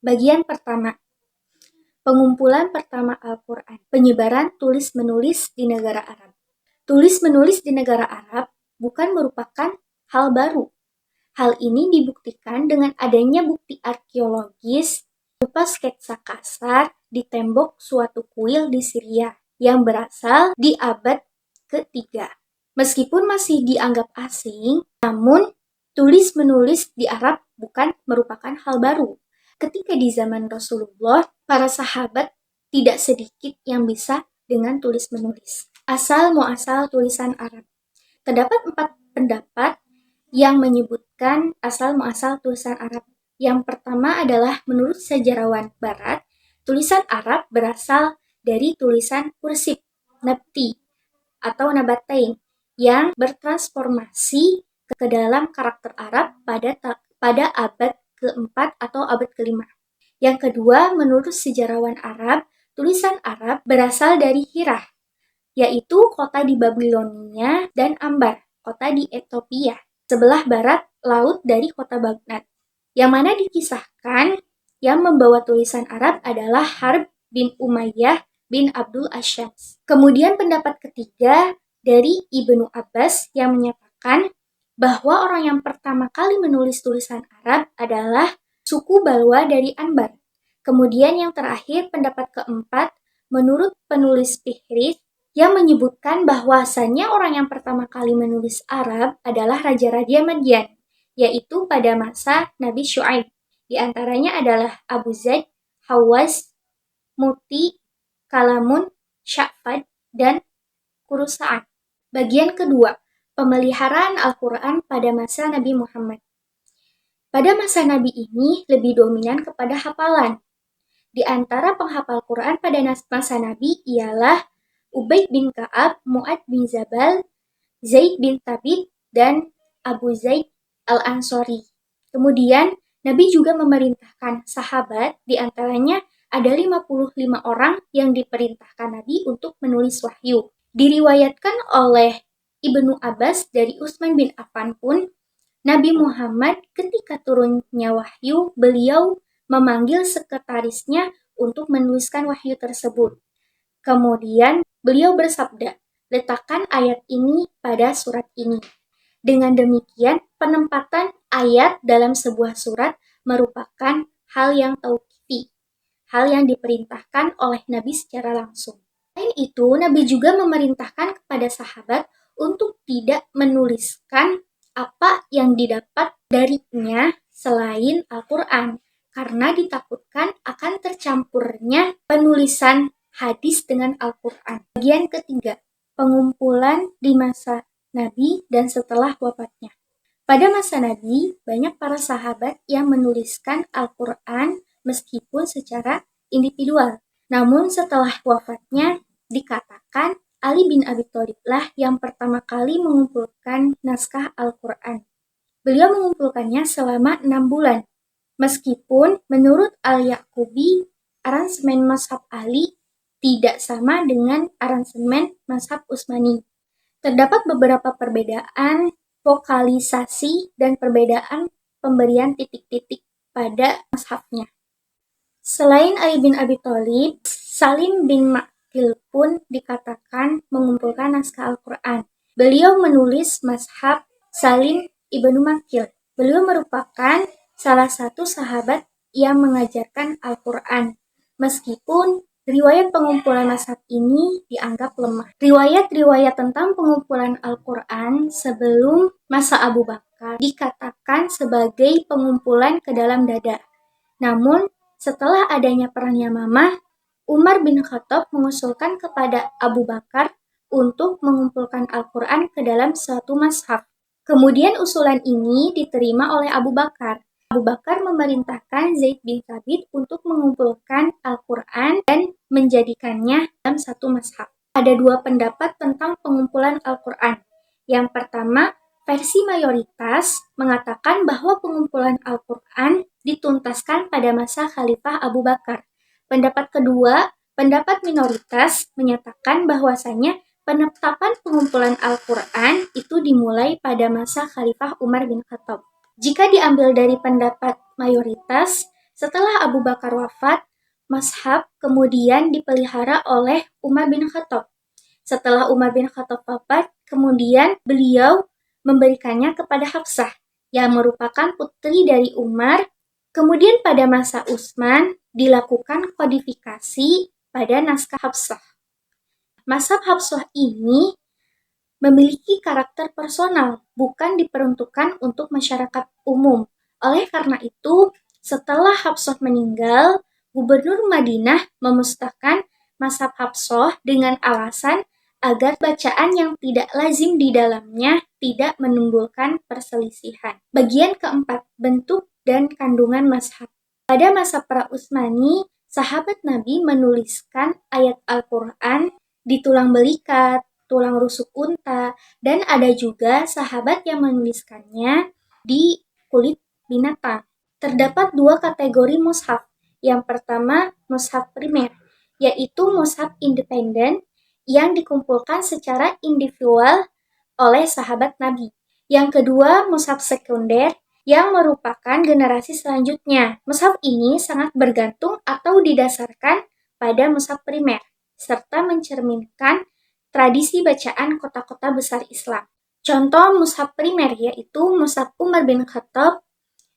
Bagian pertama, pengumpulan pertama Al-Quran, penyebaran tulis-menulis di negara Arab. Tulis-menulis di negara Arab bukan merupakan hal baru. Hal ini dibuktikan dengan adanya bukti arkeologis berupa sketsa kasar di tembok suatu kuil di Syria yang berasal di abad ke-3. Meskipun masih dianggap asing, namun tulis-menulis di Arab bukan merupakan hal baru. Ketika di zaman Rasulullah, para sahabat tidak sedikit yang bisa dengan tulis-menulis. Asal-muasal tulisan Arab. Terdapat 4 pendapat yang menyebutkan asal-muasal tulisan Arab. Yang pertama adalah menurut sejarawan Barat, tulisan Arab berasal dari tulisan kursif, nabti, atau nabatain yang bertransformasi ke dalam karakter Arab pada abad ke-4 atau abad ke-5. Yang kedua, menurut sejarawan Arab, tulisan Arab berasal dari Hirah, yaitu kota di Babilonia, dan Ambar, kota di Ethiopia, sebelah barat laut dari kota Baghdad. Yang mana dikisahkan yang membawa tulisan Arab adalah Harb bin Umayyah bin Abdul Asyams. Kemudian pendapat ketiga dari Ibnu Abbas yang menyatakan bahwa orang yang pertama kali menulis tulisan Arab adalah suku Balwa dari Anbar. Kemudian yang terakhir, pendapat keempat, menurut penulis Fihris yang menyebutkan bahwasannya orang yang pertama kali menulis Arab adalah Raja-Raja Madian, yaitu pada masa Nabi Syuaib. Di antaranya adalah Abu Zaid, Hawaz, Muti, Kalamun, Sya'fad, dan Kurusaan. Bagian kedua, pemeliharaan Al-Quran pada masa Nabi Muhammad. Pada masa Nabi ini lebih dominan kepada hafalan. Di antara penghafal Quran pada masa Nabi ialah Ubaid bin Ka'ab, Mu'ad bin Jabal, Zaid bin Thabit, dan Abu Zaid al-Ansori. Kemudian, Nabi juga memerintahkan sahabat, di antaranya ada 55 orang yang diperintahkan Nabi untuk menulis wahyu. Diriwayatkan oleh Ibnu Abbas dari Utsman bin Affan pun, Nabi Muhammad ketika turunnya wahyu, beliau memanggil sekretarisnya untuk menuliskan wahyu tersebut. Kemudian beliau bersabda, letakkan ayat ini pada surat ini. Dengan demikian, penempatan ayat dalam sebuah surat merupakan hal yang tauqifi, hal yang diperintahkan oleh Nabi secara langsung. Selain itu, Nabi juga memerintahkan kepada sahabat untuk tidak menuliskan apa yang didapat darinya selain Al-Quran, karena ditakutkan akan tercampurnya penulisan hadis dengan Al-Quran. Bagian ketiga, pengumpulan di masa Nabi dan setelah wafatnya. Pada masa Nabi, banyak para sahabat yang menuliskan Al-Quran meskipun secara individual. Namun setelah wafatnya, dikatakan Ali bin Abi Thalib lah yang pertama kali mengumpulkan naskah Al-Quran. Beliau mengumpulkannya selama 6 bulan. Meskipun menurut Al-Yaqubi, aransemen mazhab Ali tidak sama dengan aransemen mazhab Utsmani. Terdapat beberapa perbedaan vokalisasi dan perbedaan pemberian titik-titik pada mazhabnya. Selain Ali bin Abi Thalib, Salim bin Ma'qil pun dikatakan mengumpulkan naskah Al-Quran. Beliau menulis mazhab Salim ibnu Ma'qil. Beliau merupakan salah satu sahabat yang mengajarkan Al-Quran. Meskipun riwayat pengumpulan mazhab ini dianggap lemah. Riwayat-riwayat tentang pengumpulan Al-Quran sebelum masa Abu Bakar dikatakan sebagai pengumpulan ke dalam dada. Namun, setelah adanya perang Yamamah, Umar bin Khattab mengusulkan kepada Abu Bakar untuk mengumpulkan Al-Quran ke dalam suatu mazhab. Kemudian usulan ini diterima oleh Abu Bakar. Abu Bakar memerintahkan Zaid bin Thabit untuk mengumpulkan Al-Quran dan menjadikannya dalam satu mazhab. Ada 2 pendapat tentang pengumpulan Al-Quran. Yang pertama, versi mayoritas mengatakan bahwa pengumpulan Al-Quran dituntaskan pada masa Khalifah Abu Bakar. Pendapat kedua, pendapat minoritas menyatakan bahwasannya penetapan pengumpulan Al-Quran itu dimulai pada masa Khalifah Umar bin Khattab. Jika diambil dari pendapat mayoritas, Setelah Abu Bakar wafat, mazhab kemudian dipelihara oleh Umar bin Khattab. Setelah Umar bin Khattab wafat, kemudian beliau memberikannya kepada Hafsah, yang merupakan putri dari Umar. Kemudian pada masa Utsman dilakukan kodifikasi pada naskah Hafsah. Mazhab Hafsah ini memiliki karakter personal, bukan diperuntukkan untuk masyarakat umum. Oleh karena itu, setelah Hafsah meninggal, Gubernur Madinah memusnahkan mazhab Hafsah dengan alasan agar bacaan yang tidak lazim di dalamnya tidak menimbulkan perselisihan. Bagian keempat, bentuk dan kandungan mazhab. Pada masa pra-Utsmani, sahabat Nabi menuliskan ayat Al-Quran di tulang belikat, tulang rusuk unta, dan ada juga sahabat yang menuliskannya di kulit binatang. Terdapat dua kategori mushaf. Yang pertama, mushaf primer, yaitu mushaf independen yang dikumpulkan secara individual oleh sahabat Nabi. Yang kedua, mushaf sekunder yang merupakan generasi selanjutnya. Mushaf ini sangat bergantung atau didasarkan pada mushaf primer, serta mencerminkan tradisi bacaan kota-kota besar Islam. Contoh mushaf primer yaitu mushaf Umar bin Khattab,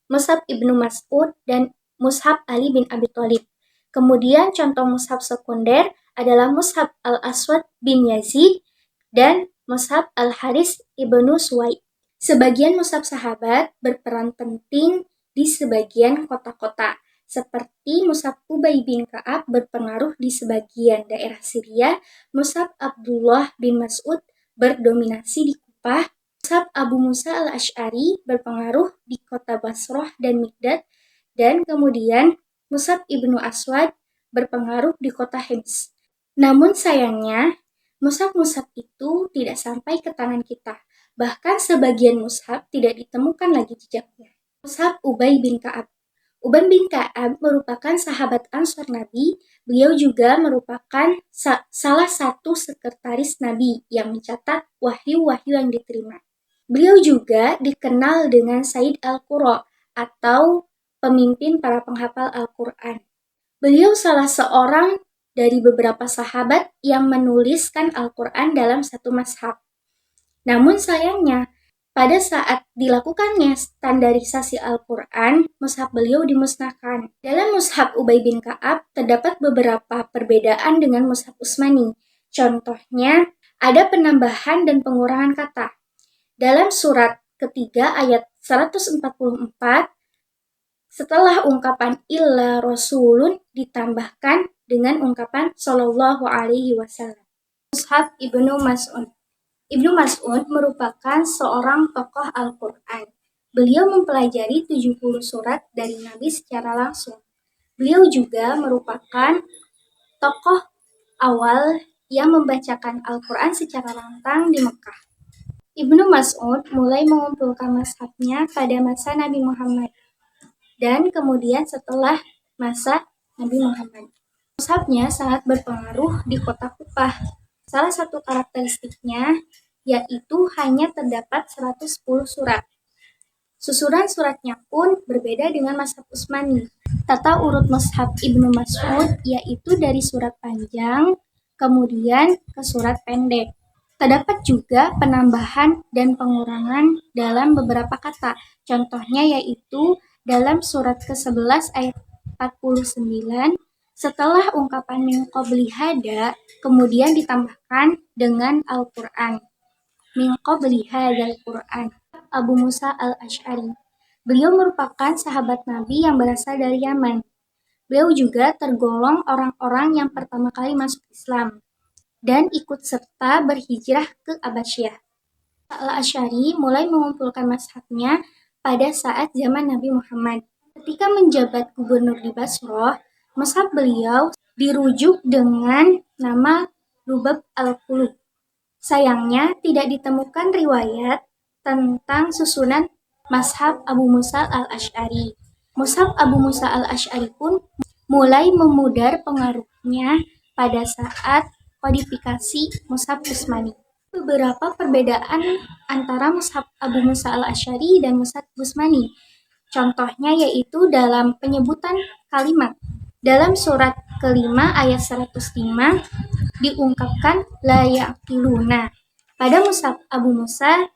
mushaf Ibnu Mas'ud, dan mushaf Ali bin Abi Thalib. Kemudian contoh mushaf sekunder adalah mushaf Al-Aswad bin Yazid dan mushaf Al-Haris ibnu Suwaid. Sebagian mushaf sahabat berperan penting di sebagian kota-kota, seperti mushaf Ubay bin Ka'ab berpengaruh di sebagian daerah Syria, mushaf Abdullah bin Mas'ud berdominasi di Kufah, mushaf Abu Musa al-Asy'ari berpengaruh di kota Basrah dan Mikdad, dan kemudian mushaf Ibnu Aswad berpengaruh di kota Hims. Namun sayangnya, mushaf-mushaf itu tidak sampai ke tangan kita. Bahkan sebagian mushaf tidak ditemukan lagi jejaknya. Mushaf Ubay bin Ka'ab. Ubay bin Ka'ab merupakan sahabat Ansor Nabi. Beliau juga merupakan salah satu sekretaris Nabi yang mencatat wahyu-wahyu yang diterima. Beliau juga dikenal dengan Sayyid Al-Qurra atau pemimpin para penghafal Al-Quran. Beliau salah seorang dari beberapa sahabat yang menuliskan Al-Quran dalam satu mazhab. Namun sayangnya, pada saat dilakukannya standarisasi Al-Quran, mushaf beliau dimusnahkan. Dalam mushaf Ubay bin Ka'ab, terdapat beberapa perbedaan dengan mushaf Utsmani. Contohnya, ada penambahan dan pengurangan kata. Dalam surat ketiga ayat 144, setelah ungkapan illa rasulun ditambahkan dengan ungkapan sallallahu alaihi wasallam. Mushaf Ibnu Mas'ud. Ibnu Mas'ud merupakan seorang tokoh Al-Quran. Beliau mempelajari 70 surat dari Nabi secara langsung. Beliau juga merupakan tokoh awal yang membacakan Al-Quran secara lantang di Mekah. Ibnu Mas'ud mulai mengumpulkan mazhabnya pada masa Nabi Muhammad dan kemudian setelah masa Nabi Muhammad. Mazhabnya sangat berpengaruh di kota Kufah. Salah satu karakteristiknya yaitu hanya terdapat 110 surat. Susunan suratnya pun berbeda dengan mazhab Utsmani. Tata urut mazhab Ibnu Mas'ud yaitu dari surat panjang kemudian ke surat pendek. Terdapat juga penambahan dan pengurangan dalam beberapa kata. Contohnya yaitu dalam surat ke-11 ayat 49, setelah ungkapan min qabli hada, kemudian ditambahkan dengan Al-Quran. Min qabli hadal Quran. Abu Musa al-Asy'ari. Beliau merupakan sahabat Nabi yang berasal dari Yaman. Beliau juga tergolong orang-orang yang pertama kali masuk Islam dan ikut serta berhijrah ke Abasyah. Al-Asy'ari mulai mengumpulkan mazhabnya pada saat zaman Nabi Muhammad. Ketika menjabat gubernur di Basrah, mazhab beliau dirujuk dengan nama Lubab al-Qulub. Sayangnya tidak ditemukan riwayat tentang susunan mazhab Abu Musa al-Asy'ari. Mazhab Abu Musa al-Asy'ari pun mulai memudar pengaruhnya pada saat kodifikasi mazhab Utsmani. Beberapa perbedaan antara mazhab Abu Musa al-Asy'ari dan mazhab Utsmani. Contohnya yaitu dalam penyebutan kalimat. Dalam surat kelima ayat 105 diungkapkan la yaqiluna. Pada mushaf Abu Musa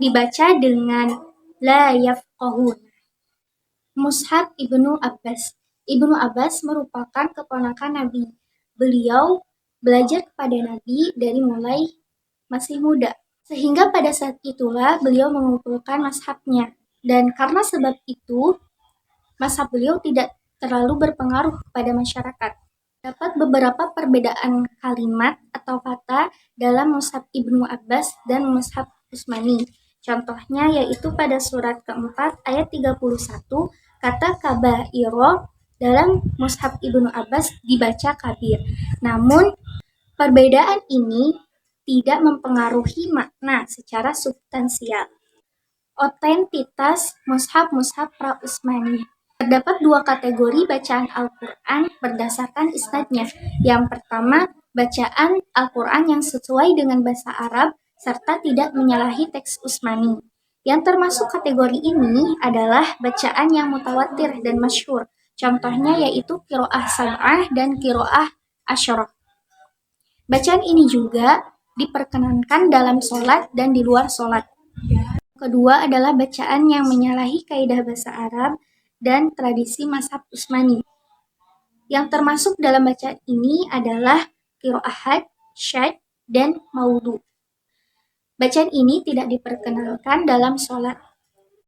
dibaca dengan la yafqahun. Mushaf Ibnu Abbas. Ibnu Abbas merupakan keponakan Nabi. Beliau belajar kepada Nabi dari mulai masih muda. Sehingga pada saat itulah beliau mengumpulkan mazhabnya. Dan karena sebab itu, mazhab beliau tidak terlalu berpengaruh kepada masyarakat. Dapat beberapa perbedaan kalimat atau kata dalam mushaf Ibnu Abbas dan mushaf Utsmani. Contohnya yaitu pada surat keempat ayat 31, kata kabairo dalam mushaf Ibnu Abbas dibaca kabir. Namun, perbedaan ini tidak mempengaruhi makna secara substansial. Otentitas mushaf-mushaf pra-Utsmani. Terdapat dua kategori bacaan Al-Quran berdasarkan isnadnya. Yang pertama, bacaan Al-Quran yang sesuai dengan bahasa Arab serta tidak menyalahi teks Utsmani. Yang termasuk kategori ini adalah bacaan yang mutawatir dan masyhur. Contohnya yaitu qiraah sab'ah dan qiraah asyarah. Bacaan ini juga diperkenankan dalam sholat dan di luar sholat. Kedua adalah bacaan yang menyalahi kaidah bahasa Arab dan tradisi mazhab Utsmani. Yang termasuk dalam bacaan ini adalah qiraat, syadz, dan maudhu. Bacaan ini tidak diperkenalkan dalam sholat.